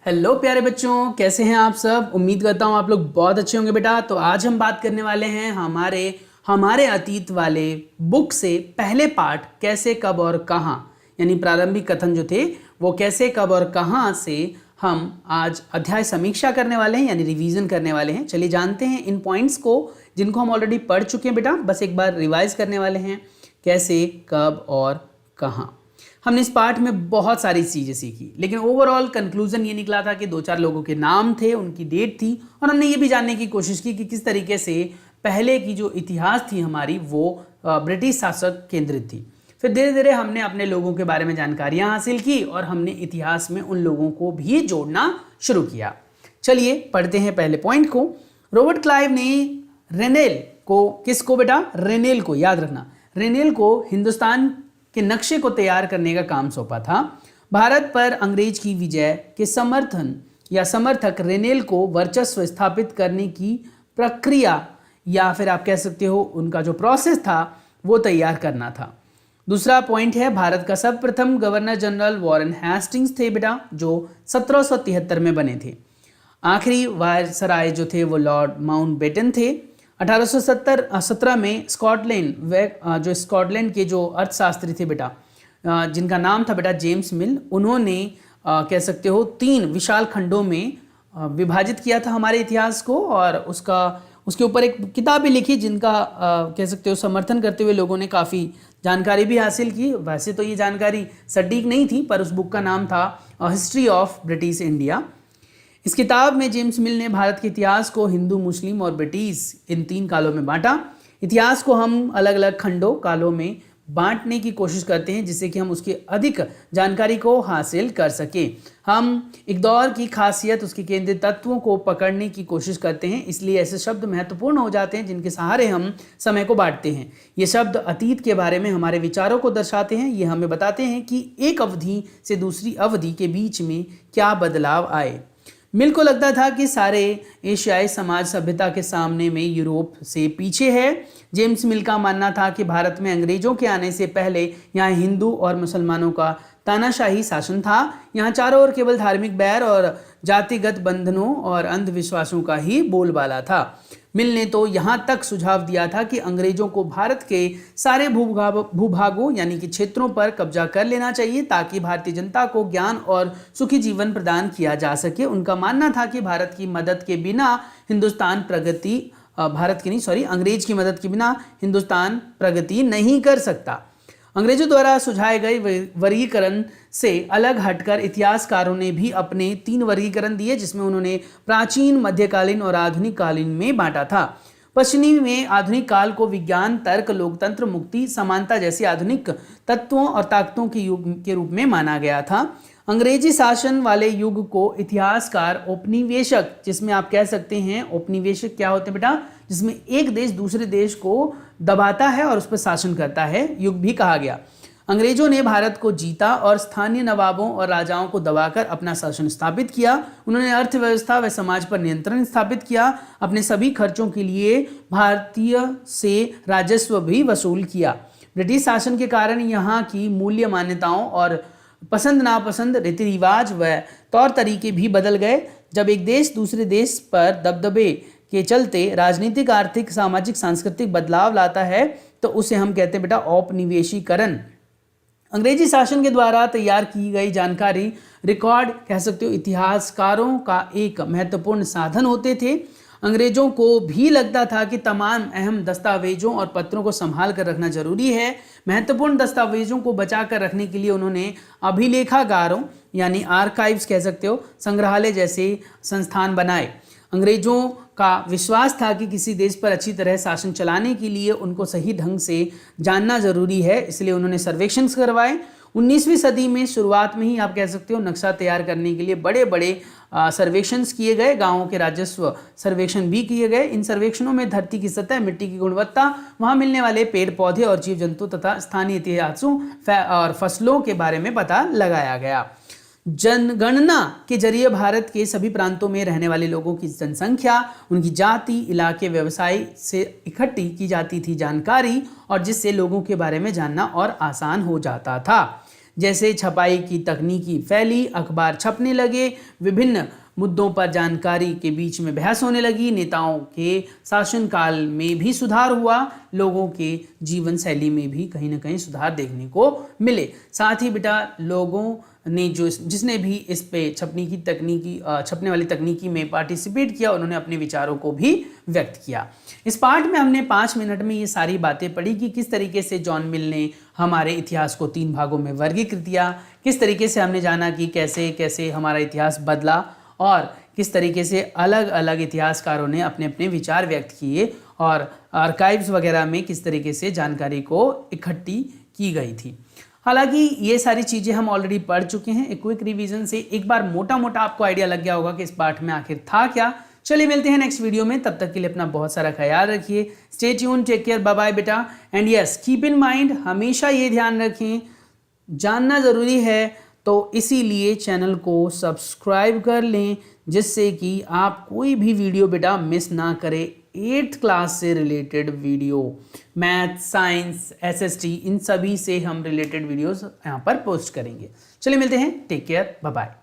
Hello प्यारे बच्चों, कैसे हैं आप सब। उम्मीद करता हूँ आप लोग बहुत अच्छे होंगे बेटा। तो आज हम बात करने वाले हैं हमारे हमारे अतीत वाले बुक से पहले पार्ट कैसे कब और कहाँ, यानी प्रारंभिक कथन जो थे वो कैसे कब और कहाँ से हम आज अध्याय समीक्षा करने वाले हैं, यानी रिवीजन करने वाले हैं। चलिए जानते हैं इन पॉइंट्स को जिनको हम ऑलरेडी पढ़ चुके हैं बेटा, बस एक बार रिवाइज करने वाले हैं कैसे कब और कहाँ। हमने इस पार्ट में बहुत सारी चीज़ें सीखी, लेकिन ओवरऑल कंक्लूजन ये निकला था कि दो चार लोगों के नाम थे, उनकी डेट थी, और हमने ये भी जानने की कोशिश की कि किस तरीके से पहले की जो इतिहास थी हमारी वो ब्रिटिश शासक केंद्रित थी। फिर धीरे धीरे हमने अपने लोगों के बारे में जानकारियां हासिल की और हमने इतिहास में उन लोगों को भी जोड़ना शुरू किया। चलिए पढ़ते हैं पहले पॉइंट को। रॉबर्ट क्लाइव ने रेनेल को, किसको बेटा, रेनेल को, याद रखना, रेनेल को हिंदुस्तान के नक्शे को तैयार करने का काम सौंपा था। भारत पर अंग्रेज की विजय के समर्थन या समर्थक रेनेल को वर्चस्व स्थापित करने की प्रक्रिया या फिर आप कह सकते हो उनका जो प्रोसेस था वो तैयार करना था। दूसरा पॉइंट है, भारत का सर्वप्रथम गवर्नर जनरल वॉरेन हेस्टिंग्स थे बेटा, जो 1773 में बने थे। आखिरी वायसराय जो थे वो लॉर्ड माउंटबेटन थे। 1817 में स्कॉटलैंड जो स्कॉटलैंड के जो अर्थशास्त्री थे बेटा, जिनका नाम था बेटा जेम्स मिल, उन्होंने कह सकते हो 3 विशाल खंडों में विभाजित किया था हमारे इतिहास को, और उसके ऊपर एक किताब भी लिखी जिनका कह सकते हो समर्थन करते हुए लोगों ने काफ़ी जानकारी भी हासिल की। वैसे तो ये जानकारी सटीक नहीं थी, पर उस बुक का नाम था हिस्ट्री ऑफ ब्रिटिश इंडिया। इस किताब में जेम्स मिल ने भारत के इतिहास को हिंदू, मुस्लिम और ब्रिटिश इन 3 कालों में बांटा। इतिहास को हम अलग अलग खंडों, कालों में बांटने की कोशिश करते हैं जिससे कि हम उसकी अधिक जानकारी को हासिल कर सकें। हम एक दौर की खासियत, उसके केंद्रीय तत्वों को पकड़ने की कोशिश करते हैं, इसलिए ऐसे शब्द महत्वपूर्ण हो जाते हैं जिनके सहारे हम समय को बांटते हैं। ये शब्द अतीत के बारे में हमारे विचारों को दर्शाते हैं। ये हमें बताते हैं कि एक अवधि से दूसरी अवधि के बीच में क्या बदलाव आए। मिल को लगता था कि सारे एशियाई समाज सभ्यता के सामने में यूरोप से पीछे है। जेम्स मिल का मानना था कि भारत में अंग्रेजों के आने से पहले यहाँ हिंदू और मुसलमानों का तानाशाही शासन था। यहाँ चारों ओर केवल धार्मिक बैर और जातिगत बंधनों और अंधविश्वासों का ही बोलबाला था। मिल ने तो यहाँ तक सुझाव दिया था कि अंग्रेजों को भारत के सारे भूभागों यानी कि क्षेत्रों पर कब्जा कर लेना चाहिए ताकि भारतीय जनता को ज्ञान और सुखी जीवन प्रदान किया जा सके। उनका मानना था कि भारत की मदद के बिना हिंदुस्तान प्रगति अंग्रेज की मदद के बिना हिंदुस्तान प्रगति नहीं कर सकता। अंग्रेजों द्वारा सुझाए गए वर्गीकरण से अलग हटकर इतिहासकारों ने भी अपने 3 वर्गीकरण दिए, जिसमें उन्होंने प्राचीन, मध्यकालीन और आधुनिक कालीन में बांटा था। पश्चिमी में आधुनिक काल को विज्ञान, तर्क, लोकतंत्र, मुक्ति, समानता जैसी आधुनिक तत्वों और ताकतों के युग के रूप में माना गया था। अंग्रेजी शासन वाले युग को इतिहासकार औपनिवेशिक, जिसमें आप कह सकते हैं औपनिवेशिक क्या होते हैं बेटा, जिसमें एक देश दूसरे देश को दबाता है और उस पर शासन करता है, युग भी कहा गया। अंग्रेजों ने भारत को जीता और स्थानीय नवाबों और राजाओं को दबाकर अपना शासन स्थापित किया। उन्होंने अर्थव्यवस्था व समाज पर नियंत्रण स्थापित किया। अपने सभी खर्चों के लिए भारतीय से राजस्व भी वसूल किया। ब्रिटिश शासन के कारण यहाँ की मूल्य मान्यताओं और पसंद नापसंद, रीति रिवाज व तौर तरीके भी बदल गए। जब एक देश दूसरे देश पर दबदबे के चलते राजनीतिक, आर्थिक, सामाजिक, सांस्कृतिक बदलाव लाता है तो उसे हम कहते हैं बेटा औपनिवेशीकरण। अंग्रेजी शासन के द्वारा तैयार की गई जानकारी, रिकॉर्ड कह सकते हो, इतिहासकारों का एक महत्वपूर्ण साधन होते थे। अंग्रेजों को भी लगता था कि तमाम अहम दस्तावेजों और पत्रों को संभाल कर रखना जरूरी है। महत्वपूर्ण दस्तावेजों को बचा कर रखने के लिए उन्होंने अभिलेखागारों यानी आर्काइव्स कह सकते हो, संग्रहालय जैसे संस्थान बनाए। अंग्रेजों का विश्वास था कि किसी देश पर अच्छी तरह शासन चलाने के लिए उनको सही ढंग से जानना जरूरी है, इसलिए उन्होंने सर्वेक्षण करवाए। 19वीं सदी में शुरुआत में ही आप कह सकते हो नक्शा तैयार करने के लिए बड़े बड़े सर्वेक्षण किए गए। गांवों के राजस्व सर्वेक्षण भी किए गए। इन सर्वेक्षणों में धरती की सतह, मिट्टी की गुणवत्ता, वहां मिलने वाले पेड़ पौधे और जीव जंतु तथा स्थानीय इतिहासों और फसलों के बारे में पता लगाया गया। जनगणना के जरिए भारत के सभी प्रांतों में रहने वाले लोगों की जनसंख्या, उनकी जाति, इलाके, व्यवसाय से इकट्ठी की जाती थी जानकारी, और जिससे लोगों के बारे में जानना और आसान हो जाता था। जैसे छपाई की तकनीकी फैली, अखबार छपने लगे, विभिन्न मुद्दों पर जानकारी के बीच में बहस होने लगी, नेताओं के शासनकाल में भी सुधार हुआ, लोगों के जीवन शैली में भी कहीं ना कहीं सुधार देखने को मिले। साथ ही बेटा लोगों ने जिसने भी इस पे छपने वाली तकनीकी में पार्टिसिपेट किया, उन्होंने अपने विचारों को भी व्यक्त किया। इस पार्ट में हमने 5 मिनट में ये सारी बातें पढ़ी कि किस तरीके से जॉन मिल ने हमारे इतिहास को 3 भागों में वर्गीकृत किया, किस तरीके से हमने जाना कि कैसे कैसे हमारा इतिहास बदला और किस तरीके से अलग अलग इतिहासकारों ने अपने अपने विचार व्यक्त किए और आर्काइव्स वगैरह में किस तरीके से जानकारी को इकट्ठी की गई थी। हालांकि ये सारी चीज़ें हम ऑलरेडी पढ़ चुके हैं। एक क्विक रिवीजन से एक बार मोटा मोटा आपको आइडिया लग गया होगा कि इस पार्ट में आखिर था क्या। चलिए मिलते हैं नेक्स्ट वीडियो में, तब तक के लिए अपना बहुत सारा ख्याल रखिए। Stay tuned, take care, bye bye बेटा। And yes, keep in mind, हमेशा ये ध्यान रखें, जानना ज़रूरी है, तो इसीलिए चैनल को सब्सक्राइब कर लें जिससे कि आप कोई भी वीडियो बेटा मिस ना करें। 8th क्लास से related video, math, science, SST, इन सभी से हम रिलेटेड वीडियोस यहाँ पर पोस्ट करेंगे। चलिए मिलते हैं, टेक केयर, बाय बाय।